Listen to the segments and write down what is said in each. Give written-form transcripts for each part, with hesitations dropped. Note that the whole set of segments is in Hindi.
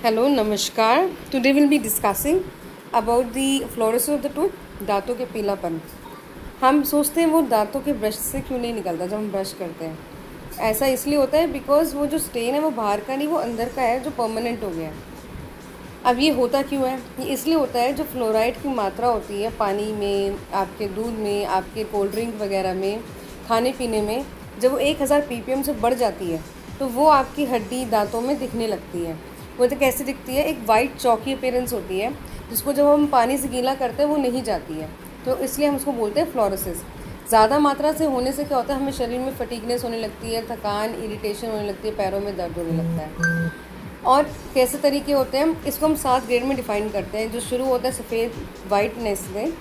हेलो नमस्कार। Today will be discussing about the fluorosis of the tooth, दांतों के पीलापन। हम सोचते हैं वो दांतों के ब्रश से क्यों नहीं निकलता जब हम ब्रश करते हैं। ऐसा इसलिए होता है बिकॉज वो जो स्टेन है वो बाहर का नहीं, वो अंदर का है जो परमानेंट हो गया है। अब ये होता क्यों है? ये इसलिए होता है जो फ्लोराइड की मात्रा होती है पानी में, आपके दूध में, आपके कोल्ड ड्रिंक वगैरह में, खाने पीने में, जब वो 1000 ppm से बढ़ जाती है तो वो आपकी हड्डी दांतों में दिखने लगती है। वो तो कैसे दिखती है? एक वाइट चौकी अपीयरेंस होती है जिसको जब हम पानी से गीला करते हैं वो नहीं जाती है, तो इसलिए हम उसको बोलते हैं फ्लोरोसिस। ज़्यादा मात्रा से होने से क्या होता है, हमें शरीर में फटीगनेस होने लगती है, थकान, इरिटेशन होने लगती है, पैरों में दर्द होने लगता है। और कैसे तरीके होते हैं इसको हम 7 ग्रेड में डिफाइन करते हैं। जो शुरू होता है सफ़ेद वाइटनेस में,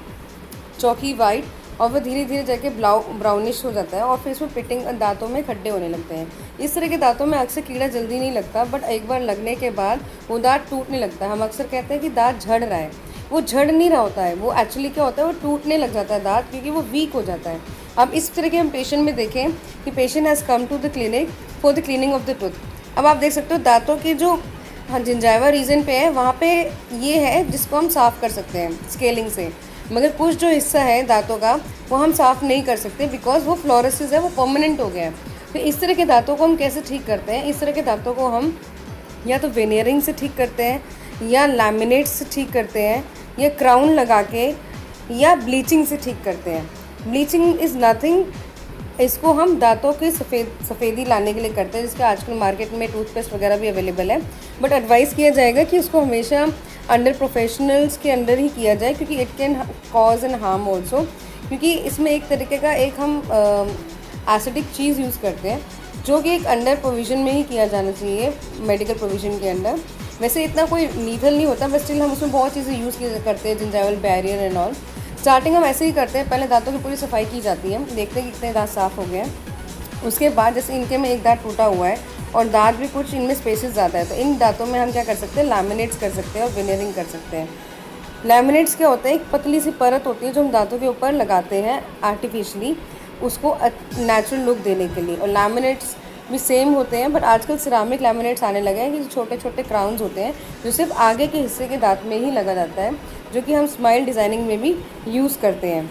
चौकी वाइट, और वह धीरे धीरे जाके ब्राउनिश हो जाता है और फिर इसमें पिटिंग दांतों में खड्डे होने लगते हैं। इस तरह के दांतों में अक्सर कीड़ा जल्दी नहीं लगता, बट एक बार लगने के बाद वो दांत टूटने लगता है। हम अक्सर कहते हैं कि दांत झड़ रहा है, वो झड़ नहीं रहा होता है, वो एक्चुअली क्या होता है, वो टूटने लग जाता है दांत, क्योंकि वो वीक हो जाता है। अब इस तरह के हम पेशेंट में देखें कि patient has come to the clinic for the cleaning of the tooth. अब आप देख सकते हो दांतों के जो जिंजाइवा रीजन पे है वहाँ पे ये है जिसको हम साफ़ कर सकते हैं स्केलिंग से, मगर कुछ जो हिस्सा है दांतों का वो हम साफ़ नहीं कर सकते बिकॉज वो फ्लोरोसिस है, वो परमानेंट हो गया है। तो इस तरह के दांतों को हम कैसे ठीक करते हैं? इस तरह के दांतों को हम या तो वेनियरिंग से ठीक करते हैं, या लैमिनेट से ठीक करते हैं, या क्राउन लगा के, या ब्लीचिंग से ठीक करते हैं। ब्लीचिंग इज़ नथिंग, इसको हम दांतों की सफ़ेदी लाने के लिए करते हैं, जिसका आजकल मार्केट में टूथपेस्ट वगैरह भी अवेलेबल है। बट एडवाइस किया जाएगा कि उसको हमेशा अंडर प्रोफेशनल्स के अंडर ही किया जाए, क्योंकि it can cause an harm also, क्योंकि इसमें एक तरीके का एक हम एसिडिक चीज़ यूज़ करते हैं जो कि एक अंडर प्रोविज़न में ही किया जाना चाहिए, मेडिकल प्रोविज़न के अंडर। वैसे इतना कोई लीथल नहीं होता, बट स्टिल हम उसमें बहुत चीज़ें यूज़ करते हैं, gingival barrier and all. Starting हम ऐसे ही करते हैं, पहले दांतों की पूरी सफाई की जाती है, देखते हैं कि कितने दांत साफ़ हो गए हैं। उसके बाद जैसे इनके में एक दांत टूटा हुआ है और दांत भी कुछ इनमें स्पेसेस ज़्यादा है, तो इन दांतों में हम क्या कर सकते हैं, लैमिनेट्स कर सकते हैं और वेनियरिंग कर सकते हैं। लैमिनेट्स क्या होता है? एक पतली सी परत होती है जो हम दांतों के ऊपर लगाते हैं आर्टिफिशियली, उसको नेचुरल लुक देने के लिए। और लैमिनेट्स भी सेम होते हैं, बट आजकल सिरामिक लैमिनेट्स आने लगे हैं कि जो छोटे छोटे क्राउन्स होते हैं जो सिर्फ आगे के हिस्से के दांत में ही लगा जाता है, जो कि हम स्माइल डिज़ाइनिंग में भी यूज़ करते हैं।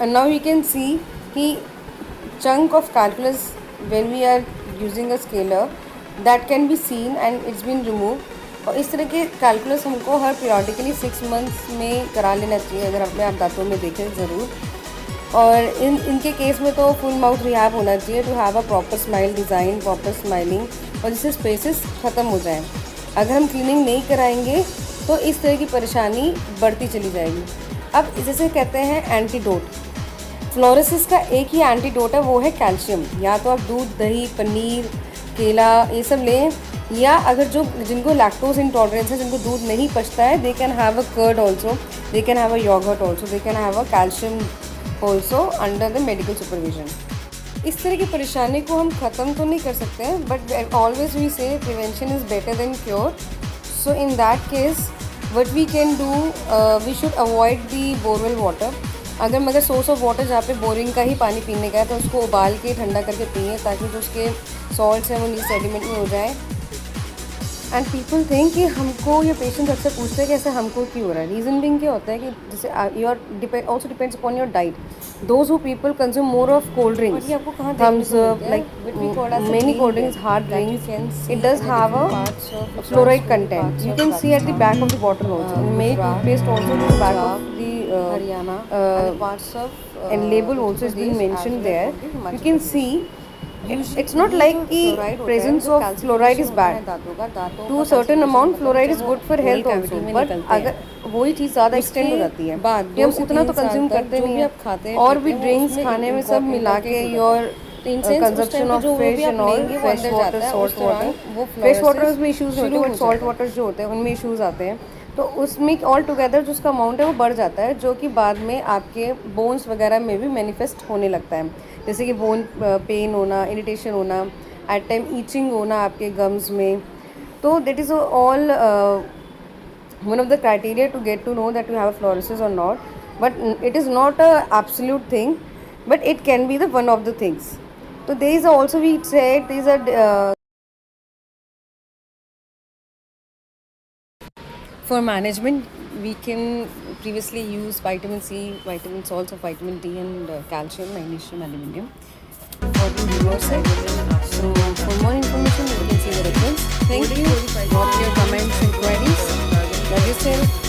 And now you can see कि chunk of calculus when we are using a scaler that can be seen and it's been removed। और इस तरह के कैलकुलस हमको हर पीरियडिकली 6 मंथ्स में करा लेना चाहिए, अगर अपने आप दांतों में देखें ज़रूर। और इनके केस में तो फुल माउथ रिहैब होना चाहिए to have a proper smile design, proper smiling, और जिससे स्पेसेस ख़त्म हो जाएं। अगर हम क्लीनिंग नहीं कराएंगे तो इस तरह की परेशानी बढ़ती चली जाएगी। अब जैसे कहते हैं एंटीडोट, फ्लोरोसिस का एक ही एंटीडोट है, वो है कैल्शियम। या तो आप दूध, दही, पनीर, केला ये सब लें, या अगर जिनको लैक्टोज इंटॉलरेंस है, जिनको दूध नहीं पचता है, they can have a curd also, they can have a yogurt also, they can have a calcium also under the medical supervision. इस तरह की परेशानी को हम ख़त्म तो नहीं कर सकते हैं, but always we say prevention is better than cure. So in that case what we can do, we should avoid the borewell water. मगर सोर्स ऑफ वाटर जहाँ पे बोरिंग का ही पानी पीने का है तो उसको उबाल के ठंडा करके पिए, ताकि जो उसके सॉल्ट्स हैं वो नीचे सेडिमेंट में हो जाए। एंड पीपल थिंक कि हमको, ये पेशेंट अक्सर पूछते हैं कि ऐसे हमको क्यों हो रहा है। रीज़न बिंग क्या होता है कि जैसे also depends upon your diet. Those who people consume more of cold drinks, Thums Up, like many cold drinks, hard drinks, it does have a fluoride content. You can see at the back of the bottle also. In many toothpaste also the back of the Haryana and label also is being mentioned there. You can see it's not like the presence of fluoride is bad. To a certain amount fluoride is good for health also. But अगर वही चीज़ ज़्यादा एक्सटेंड हो जाती है कि हम उतना तो कंज्यूम करते नहीं हैं, और भी ड्रिंक्स खाने में सब मिला के your consumption of fish and all, fresh water, salt water, fresh water में इशूज़ होते हैं, बट सॉल्ट वाटर जो होते हैं उनमें इशूज़ आते हैं। तो उसमें ऑल टुगेदर जो उसका अमाउंट है वो बढ़ जाता है, जो कि बाद में आपके बोन्स वगैरह में भी मैनिफेस्ट होने लगता है, जैसे कि बोन पेन होना, इरिटेशन होना, एट टाइम ईचिंग होना आपके गम्स में। तो that is all one of the criteria to get to know that you have a fluorosis or not, but it is not a absolute thing, but it can be the one of the things. So there is also, we said, these are For management, we can previously use vitamin C, vitamin salts of vitamin D, and calcium, magnesium, aluminium for the reverse side. So for more information, you can see the reference. Thank you. Drop your comments and queries. Love yourself.